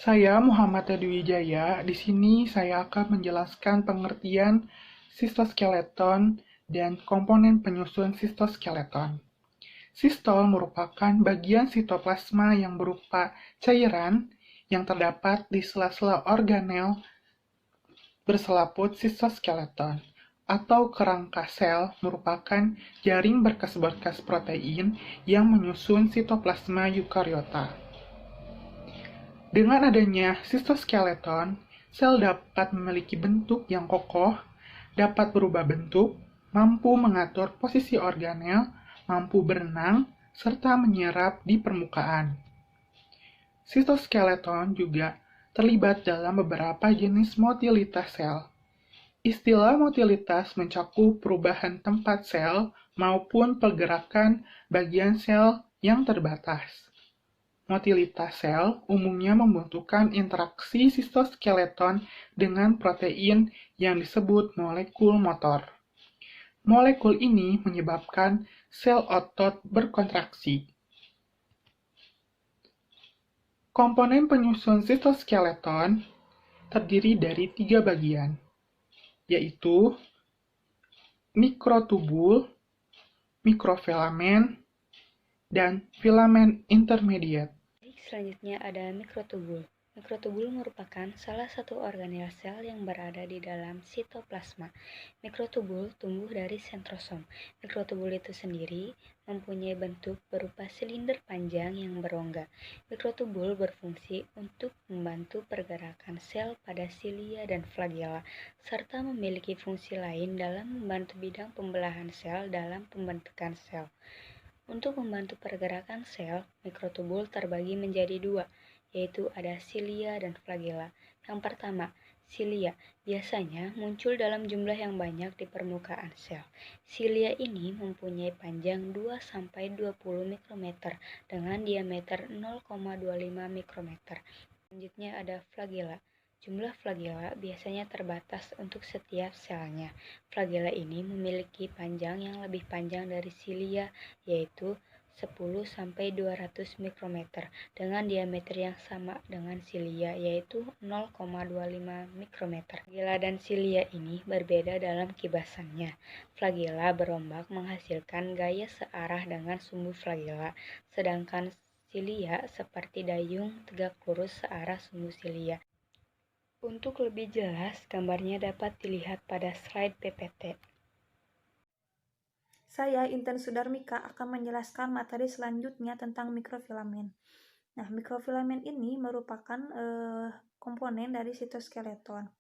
Saya Muhammad Tedu Wijaya. Di sini saya akan menjelaskan pengertian sistoskeleton dan komponen penyusun sistoskeleton. Sistol merupakan bagian sitoplasma yang berupa cairan yang terdapat di sela-sela organel berselaput sistoskeleton, atau kerangka sel merupakan jaring berkas-berkas protein yang menyusun sitoplasma eukariota. Dengan adanya sistoskeleton, sel dapat memiliki bentuk yang kokoh, dapat berubah bentuk, mampu mengatur posisi organel, mampu berenang, serta menyerap di permukaan. Sitoskeleton juga terlibat dalam beberapa jenis motilitas sel. Istilah motilitas mencakup perubahan tempat sel maupun pergerakan bagian sel yang terbatas. Motilitas sel umumnya membutuhkan interaksi sitoskeleton dengan protein yang disebut molekul motor. Molekul ini menyebabkan sel otot berkontraksi. Komponen penyusun sitoskeleton terdiri dari 3 bagian, yaitu mikrotubul, mikrofilamen, dan filamen intermediate. Selanjutnya ada mikrotubul. Mikrotubul merupakan salah satu organel sel yang berada di dalam sitoplasma. Mikrotubul tumbuh dari sentrosom. Mikrotubul itu sendiri mempunyai bentuk berupa silinder panjang yang berongga. Mikrotubul berfungsi untuk membantu pergerakan sel pada silia dan flagella, serta memiliki fungsi lain dalam membantu bidang pembelahan sel dalam pembentukan sel. Untuk membantu pergerakan sel, mikrotubul terbagi menjadi 2, yaitu ada silia dan flagella. Yang pertama, silia biasanya muncul dalam jumlah yang banyak di permukaan sel. Silia ini mempunyai panjang 2-20 mikrometer dengan diameter 0,25 mikrometer. Selanjutnya ada flagella. Jumlah flagella biasanya terbatas untuk setiap selnya. Flagella ini memiliki panjang yang lebih panjang dari silia, yaitu 10-200 mikrometer, dengan diameter yang sama dengan silia, yaitu 0,25 mikrometer. Flagella dan silia ini berbeda dalam kibasannya. Flagella berombak menghasilkan gaya searah dengan sumbu flagella, sedangkan silia seperti dayung tegak lurus searah sumbu silia. Untuk lebih jelas, gambarnya dapat dilihat pada slide PPT. Saya, Inten Sudarmika, akan menjelaskan materi selanjutnya tentang mikrofilamen. Nah, mikrofilamen ini merupakan komponen dari sitoskeleton.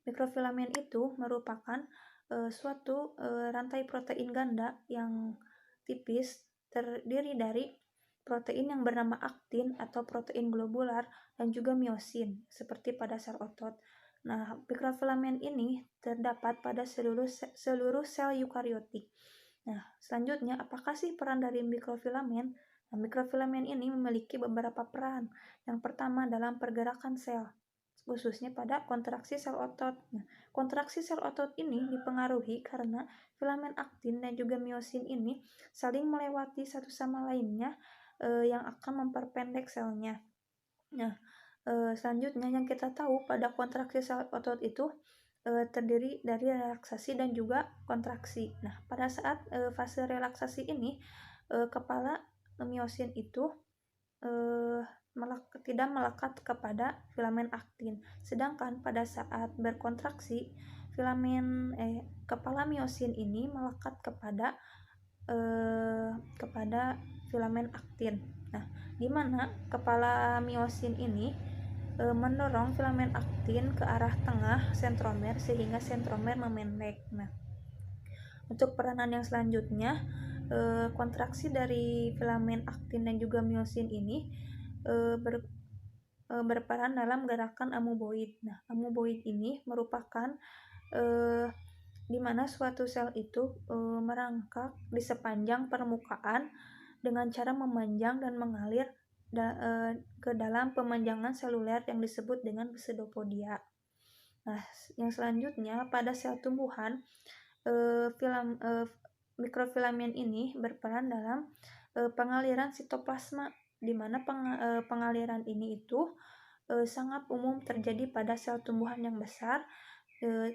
Mikrofilamen itu merupakan suatu rantai protein ganda yang tipis, terdiri dari protein yang bernama aktin atau protein globular dan juga miosin, seperti pada sel otot. Nah, mikrofilamen ini terdapat pada seluruh sel eukariotik. Nah, selanjutnya, apakah sih peran dari mikrofilamen? Nah, mikrofilamen ini memiliki beberapa peran. Yang pertama dalam pergerakan sel, khususnya pada kontraksi sel otot. Nah, kontraksi sel otot ini dipengaruhi karena filamen aktin dan juga miosin ini saling melewati satu sama lainnya yang akan memperpendek selnya. Nah, selanjutnya yang kita tahu pada kontraksi sel otot itu terdiri dari relaksasi dan juga kontraksi. Nah, pada saat fase relaksasi ini, kepala miosin itu tidak melekat kepada filamen aktin. Sedangkan pada saat berkontraksi, kepala miosin ini melekat kepada filamen aktin. Nah, di mana kepala miosin ini mendorong filamen aktin ke arah tengah sentromer sehingga sentromer memendek. Nah, untuk peranan yang selanjutnya, kontraksi dari filamen aktin dan juga miosin ini berperan dalam gerakan amoeboid. Nah, amoeboid ini merupakan di mana suatu sel itu merangkak di sepanjang permukaan dengan cara memanjang dan mengalir ke dalam pemanjangan seluler yang disebut dengan pseudopodia. Nah, yang selanjutnya pada sel tumbuhan, mikrofilamen ini berperan dalam pengaliran sitoplasma, di mana pengaliran ini itu sangat umum terjadi pada sel tumbuhan yang besar.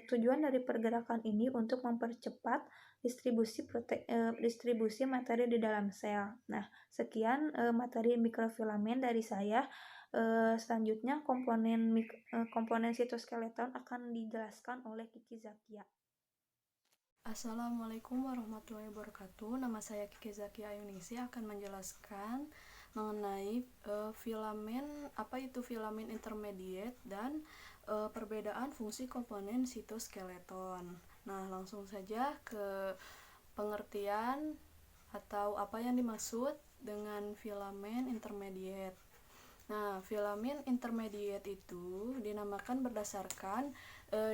Tujuan dari pergerakan ini untuk mempercepat distribusi materi di dalam sel. Nah, sekian materi mikrofilamen dari saya. Selanjutnya komponen sitoskeleton akan dijelaskan oleh Kiki Zakia. Assalamualaikum warahmatullahi wabarakatuh. Nama saya Kiki Zakia Ayuningsi akan menjelaskan mengenai filamen, apa itu filamen intermediate dan perbedaan fungsi komponen sitoskeleton. Nah, langsung saja ke pengertian atau apa yang dimaksud dengan filamen intermediate. Nah, filamen intermediate itu dinamakan berdasarkan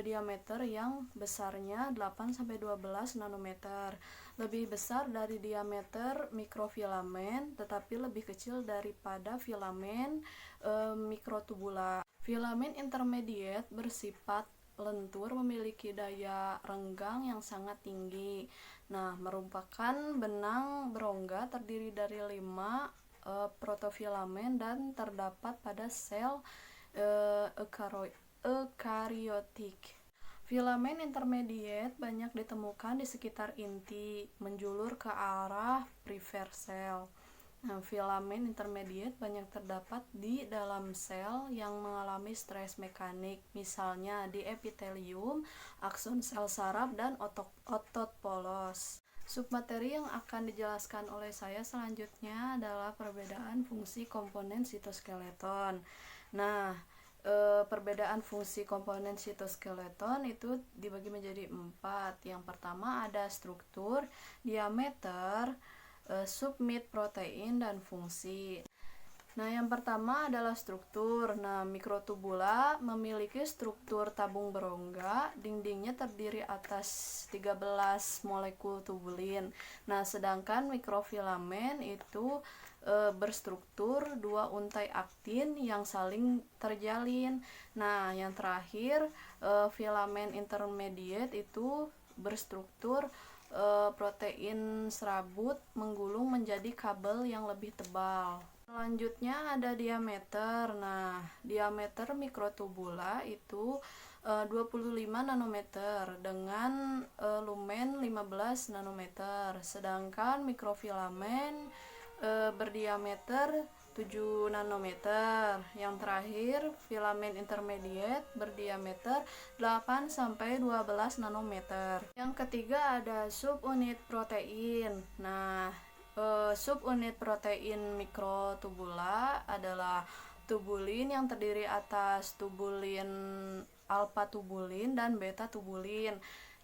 diameter yang besarnya 8-12 nanometer. Lebih besar dari diameter mikrofilamen, tetapi lebih kecil daripada filamen mikrotubula. Filamen intermediate bersifat lentur, memiliki daya renggang yang sangat tinggi. Nah, merupakan benang berongga terdiri dari 5 protofilamen dan terdapat pada sel eukariotik. Filamen intermediate banyak ditemukan di sekitar inti, menjulur ke arah prefer sel. Nah, filamen intermediate banyak terdapat di dalam sel yang mengalami stres mekanik, misalnya di epitelium, akson sel saraf, dan otot polos. Submateri yang akan dijelaskan oleh saya selanjutnya adalah perbedaan fungsi komponen sitoskeleton. Nah, perbedaan fungsi komponen sitoskeleton itu dibagi menjadi 4. Yang pertama ada struktur, diameter, subunit protein, dan fungsi. Nah, yang pertama adalah struktur. Nah, mikrotubula memiliki struktur tabung berongga, dindingnya terdiri atas 13 molekul tubulin. Nah, sedangkan mikrofilamen itu berstruktur 2 untai aktin yang saling terjalin. Nah, yang terakhir filamen intermediate itu berstruktur protein serabut menggulung menjadi kabel yang lebih tebal. Selanjutnya ada diameter. Nah, diameter mikrotubula itu 25 nanometer dengan lumen 15 nanometer. Sedangkan mikrofilamen berdiameter 7 nanometer. Yang terakhir, filamen intermediate berdiameter 8-12 nanometer. Yang ketiga ada subunit protein. Nah, subunit protein mikrotubula adalah tubulin yang terdiri atas tubulin alfa tubulin dan beta tubulin.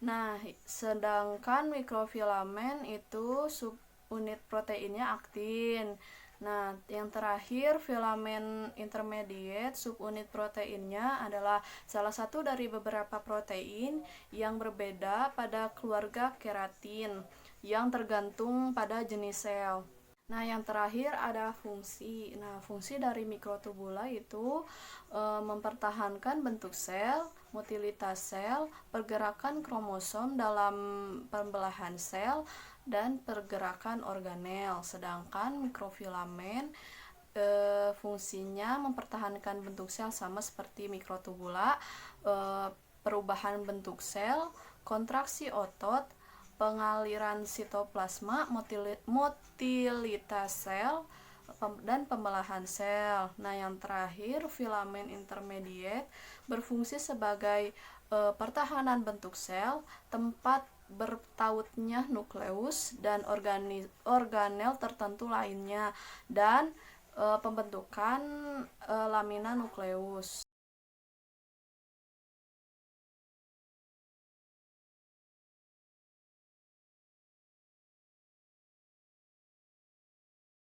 Nah, sedangkan mikrofilamen itu subunit proteinnya aktin. Nah, yang terakhir filamen intermediate, subunit proteinnya adalah salah satu dari beberapa protein yang berbeda pada keluarga keratin yang tergantung pada jenis sel. Nah, yang terakhir ada fungsi. Nah, fungsi dari mikrotubula itu mempertahankan bentuk sel, motilitas sel, pergerakan kromosom dalam pembelahan sel, dan pergerakan organel. Sedangkan mikrofilamen fungsinya mempertahankan bentuk sel sama seperti mikrotubula, perubahan bentuk sel, kontraksi otot, pengaliran sitoplasma, motilitas sel, dan pembelahan sel. Nah, yang terakhir filamen intermediate berfungsi sebagai pertahanan bentuk sel, tempat bertautnya nukleus dan organel tertentu lainnya, dan pembentukan lamina nukleus.